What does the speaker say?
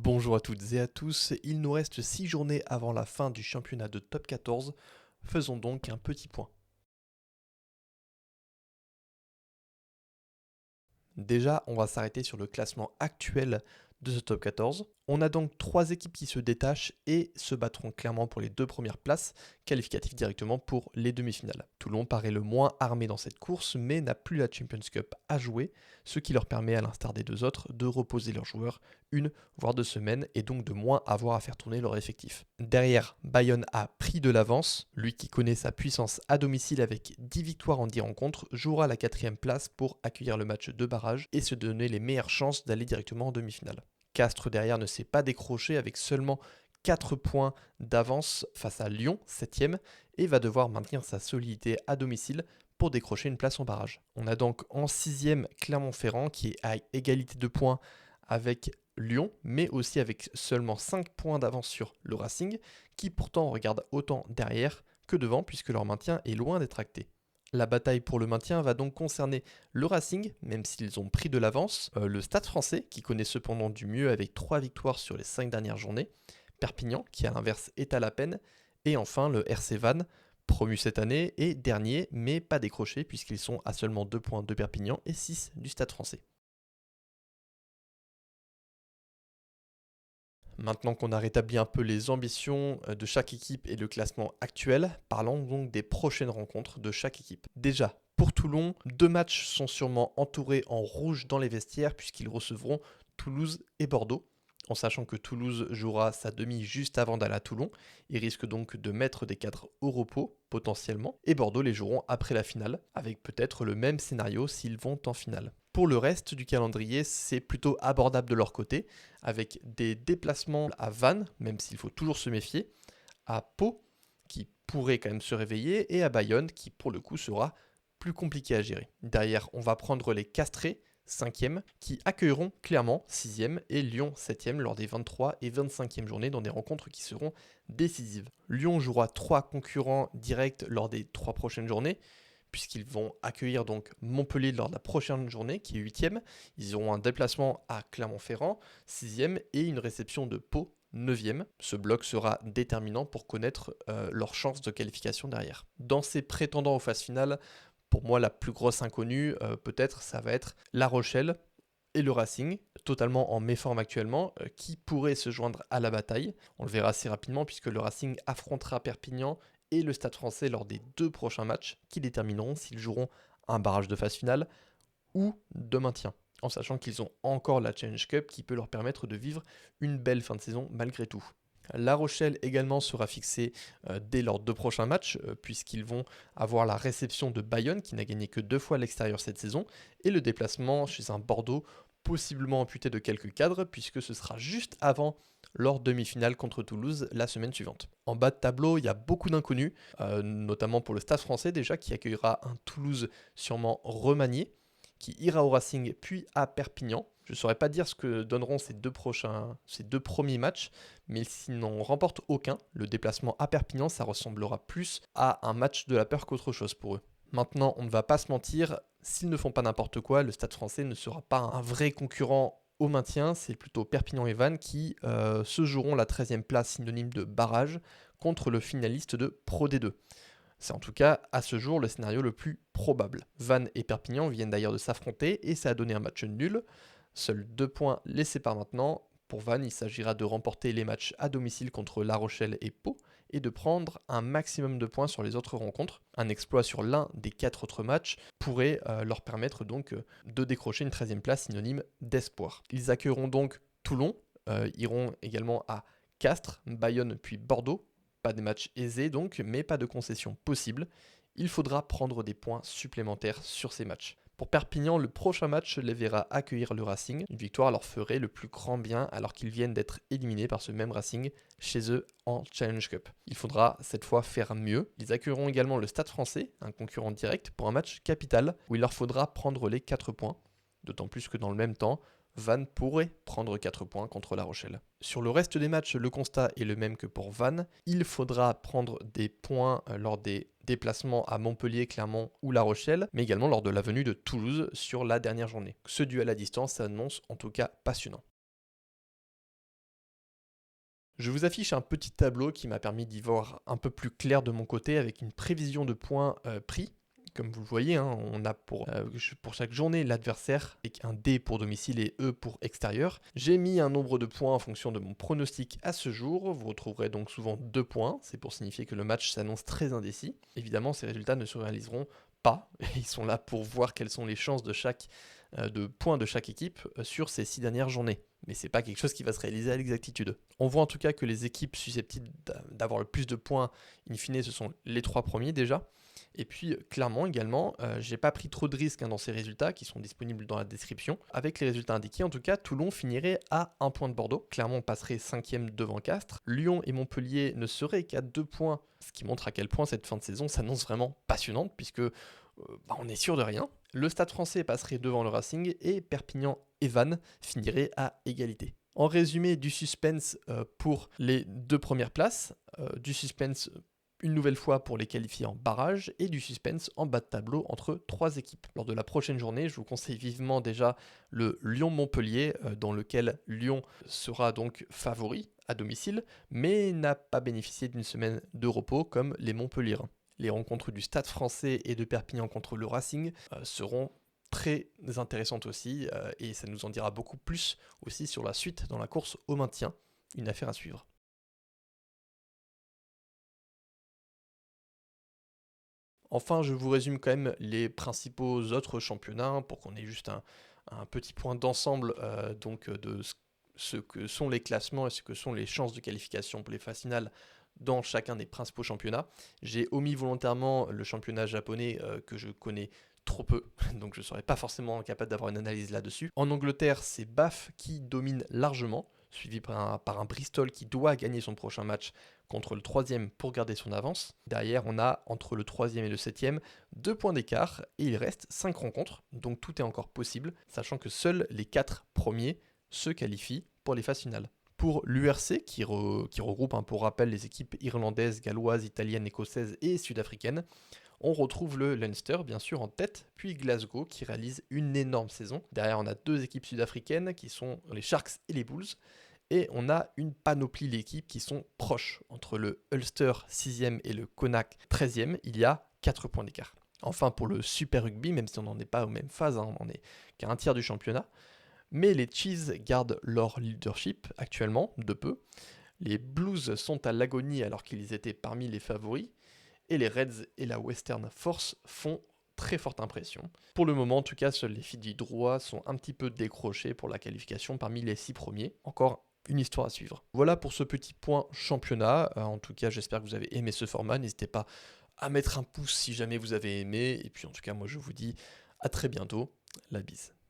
Bonjour à toutes et à tous, il nous reste 6 journées avant la fin du championnat de top 14, faisons donc un petit point. Déjà, on va s'arrêter sur le classement actuel de ce top 14. On a donc 3 équipes qui se détachent et se battront clairement pour les 2 premières places, qualificatives directement pour les demi-finales. Toulon paraît le moins armé dans cette course, mais n'a plus la Champions Cup à jouer, ce qui leur permet, à l'instar des deux autres, de reposer leurs joueurs une voire 2 semaines et donc de moins avoir à faire tourner leur effectif. Derrière, Bayonne a pris de l'avance. Lui qui connaît sa puissance à domicile avec 10 victoires en 10 rencontres jouera la 4ème place pour accueillir le match de barrage et se donner les meilleures chances d'aller directement en demi-finale. Castres derrière ne s'est pas décroché avec seulement 4 points d'avance face à Lyon, 7ème, et va devoir maintenir sa solidité à domicile pour décrocher une place en barrage. On a donc en 6ème Clermont-Ferrand qui est à égalité de points avec Lyon, mais aussi avec seulement 5 points d'avance sur le Racing, qui pourtant regarde autant derrière que devant puisque leur maintien est loin d'être acté. La bataille pour le maintien va donc concerner le Racing, même s'ils ont pris de l'avance, le Stade français, qui connaît cependant du mieux avec 3 victoires sur les 5 dernières journées, Perpignan, qui à l'inverse est à la peine, et enfin le RC Vannes, promu cette année et dernier, mais pas décroché puisqu'ils sont à seulement 2 points de Perpignan et 6 du Stade français. Maintenant qu'on a rétabli un peu les ambitions de chaque équipe et le classement actuel, parlons donc des prochaines rencontres de chaque équipe. Déjà, pour Toulon, 2 matchs sont sûrement entourés en rouge dans les vestiaires puisqu'ils recevront Toulouse et Bordeaux. En sachant que Toulouse jouera sa demi juste avant d'aller à Toulon, ils risquent donc de mettre des cadres au repos, potentiellement, et Bordeaux les joueront après la finale, avec peut-être le même scénario s'ils vont en finale. Pour le reste du calendrier, c'est plutôt abordable de leur côté, avec des déplacements à Vannes, même s'il faut toujours se méfier, à Pau, qui pourrait quand même se réveiller, et à Bayonne, qui pour le coup sera plus compliqué à gérer. Derrière, on va prendre les Castrés, 5e, qui accueilleront Clermont, 6e, et Lyon, 7e, lors des 23 et 25e journées, dans des rencontres qui seront décisives. Lyon jouera 3 concurrents directs lors des 3 prochaines journées, puisqu'ils vont accueillir donc Montpellier lors de la prochaine journée, qui est 8e. Ils auront un déplacement à Clermont-Ferrand, 6e, et une réception de Pau, 9e. Ce bloc sera déterminant pour connaître leurs chances de qualification derrière. Dans ces prétendants aux phases finales, pour moi, la plus grosse inconnue, peut-être, ça va être La Rochelle et le Racing, totalement en méforme actuellement, qui pourrait se joindre à la bataille. On le verra assez rapidement puisque le Racing affrontera Perpignan et le Stade français lors des 2 prochains matchs qui détermineront s'ils joueront un barrage de phase finale ou de maintien, en sachant qu'ils ont encore la Challenge Cup qui peut leur permettre de vivre une belle fin de saison malgré tout. La Rochelle également sera fixée dès leurs 2 prochains matchs, puisqu'ils vont avoir la réception de Bayonne, qui n'a gagné que 2 fois à l'extérieur cette saison, et le déplacement chez un Bordeaux possiblement amputé de quelques cadres, puisque ce sera juste avant leur demi-finale contre Toulouse la semaine suivante. En bas de tableau, il y a beaucoup d'inconnus, notamment pour le Stade français déjà, qui accueillera un Toulouse sûrement remanié, qui ira au Racing puis à Perpignan. Je ne saurais pas dire ce que donneront ces deux premiers matchs, mais s'ils n'en remportent aucun, le déplacement à Perpignan, ça ressemblera plus à un match de la peur qu'autre chose pour eux. Maintenant, on ne va pas se mentir, s'ils ne font pas n'importe quoi, le Stade français ne sera pas un vrai concurrent au maintien, c'est plutôt Perpignan et Vannes qui se joueront la 13e place synonyme de barrage contre le finaliste de Pro D2. C'est en tout cas à ce jour le scénario le plus probable. Vannes et Perpignan viennent d'ailleurs de s'affronter et ça a donné un match nul. Seuls 2 points les séparent maintenant. Pour Vannes, il s'agira de remporter les matchs à domicile contre La Rochelle et Pau et de prendre un maximum de points sur les autres rencontres. Un exploit sur l'un des 4 autres matchs pourrait leur permettre donc de décrocher une 13e place synonyme d'espoir. Ils accueilleront donc Toulon, iront également à Castres, Bayonne puis Bordeaux. Pas des matchs aisés donc, mais pas de concessions possibles. Il faudra prendre des points supplémentaires sur ces matchs. Pour Perpignan, le prochain match les verra accueillir le Racing. Une victoire leur ferait le plus grand bien alors qu'ils viennent d'être éliminés par ce même Racing chez eux en Challenge Cup. Il faudra cette fois faire mieux. Ils accueilleront également le Stade français, un concurrent direct, pour un match capital où il leur faudra prendre les 4 points. D'autant plus que dans le même temps, Vannes pourrait prendre 4 points contre La Rochelle. Sur le reste des matchs, le constat est le même que pour Vannes. Il faudra prendre des points lors des déplacements à Montpellier, Clermont ou La Rochelle, mais également lors de la venue de Toulouse sur la dernière journée. Ce duel à distance s'annonce en tout cas passionnant. Je vous affiche un petit tableau qui m'a permis d'y voir un peu plus clair de mon côté avec une prévision de points pris. Comme vous le voyez, hein, on a pour chaque journée l'adversaire avec un D pour domicile et E pour extérieur. J'ai mis un nombre de points en fonction de mon pronostic à ce jour. Vous retrouverez donc souvent 2 points. C'est pour signifier que le match s'annonce très indécis. Évidemment, ces résultats ne se réaliseront pas. Ils sont là pour voir quelles sont les chances de points de chaque équipe sur ces 6 dernières journées. Mais c'est pas quelque chose qui va se réaliser à l'exactitude. On voit en tout cas que les équipes susceptibles d'avoir le plus de points, in fine, ce sont les 3 premiers déjà. Et puis clairement également, j'ai pas pris trop de risques dans ces résultats qui sont disponibles dans la description. Avec les résultats indiqués, en tout cas, Toulon finirait à 1 point de Bordeaux. Clermont passerait 5e devant Castres. Lyon et Montpellier ne seraient qu'à 2 points, ce qui montre à quel point cette fin de saison s'annonce vraiment passionnante puisque on est sûr de rien. Le Stade Français passerait devant le Racing et Perpignan et Vannes finiraient à égalité. En résumé, du suspense pour les 2 premières places, du suspense une nouvelle fois pour les qualifier en barrage et du suspense en bas de tableau entre 3 équipes. Lors de la prochaine journée, je vous conseille vivement déjà le Lyon-Montpellier dans lequel Lyon sera donc favori à domicile mais n'a pas bénéficié d'une semaine de repos comme les Montpelliérains. Les rencontres du Stade Français et de Perpignan contre le Racing seront très intéressantes aussi et ça nous en dira beaucoup plus aussi sur la suite dans la course au maintien. Une affaire à suivre. Enfin, je vous résume quand même les principaux autres championnats pour qu'on ait juste un petit point d'ensemble de ce que sont les classements et ce que sont les chances de qualification pour les phases finales dans chacun des principaux championnats. J'ai omis volontairement le championnat japonais que je connais trop peu, donc je ne serais pas forcément capable d'avoir une analyse là-dessus. En Angleterre, c'est Bath qui domine largement, suivi par un Bristol qui doit gagner son prochain match contre le 3e pour garder son avance. Derrière, on a entre le 3e et le 7e 2 points d'écart et il reste 5 rencontres, donc tout est encore possible, sachant que seuls les 4 premiers se qualifient pour les phases finales. Pour l'URC, qui regroupe pour rappel les équipes irlandaises, galloises, italiennes, écossaises et sud-africaines, on retrouve le Leinster bien sûr en tête, puis Glasgow qui réalise une énorme saison. Derrière on a 2 équipes sud-africaines qui sont les Sharks et les Bulls. Et on a une panoplie d'équipes qui sont proches. Entre le Ulster 6e et le Connacht 13e, il y a 4 points d'écart. Enfin pour le Super Rugby, même si on n'en est pas aux mêmes phases, on n'en est qu'à un tiers du championnat, mais les Chiefs gardent leur leadership actuellement, de peu. Les Blues sont à l'agonie alors qu'ils étaient parmi les favoris. Et les Reds et la Western Force font très forte impression. Pour le moment, en tout cas, seuls les Fidji Droits sont un petit peu décrochés pour la qualification parmi les 6 premiers. Encore une histoire à suivre. Voilà pour ce petit point championnat. En tout cas, j'espère que vous avez aimé ce format. N'hésitez pas à mettre un pouce si jamais vous avez aimé. Et puis en tout cas, moi je vous dis à très bientôt. La bise.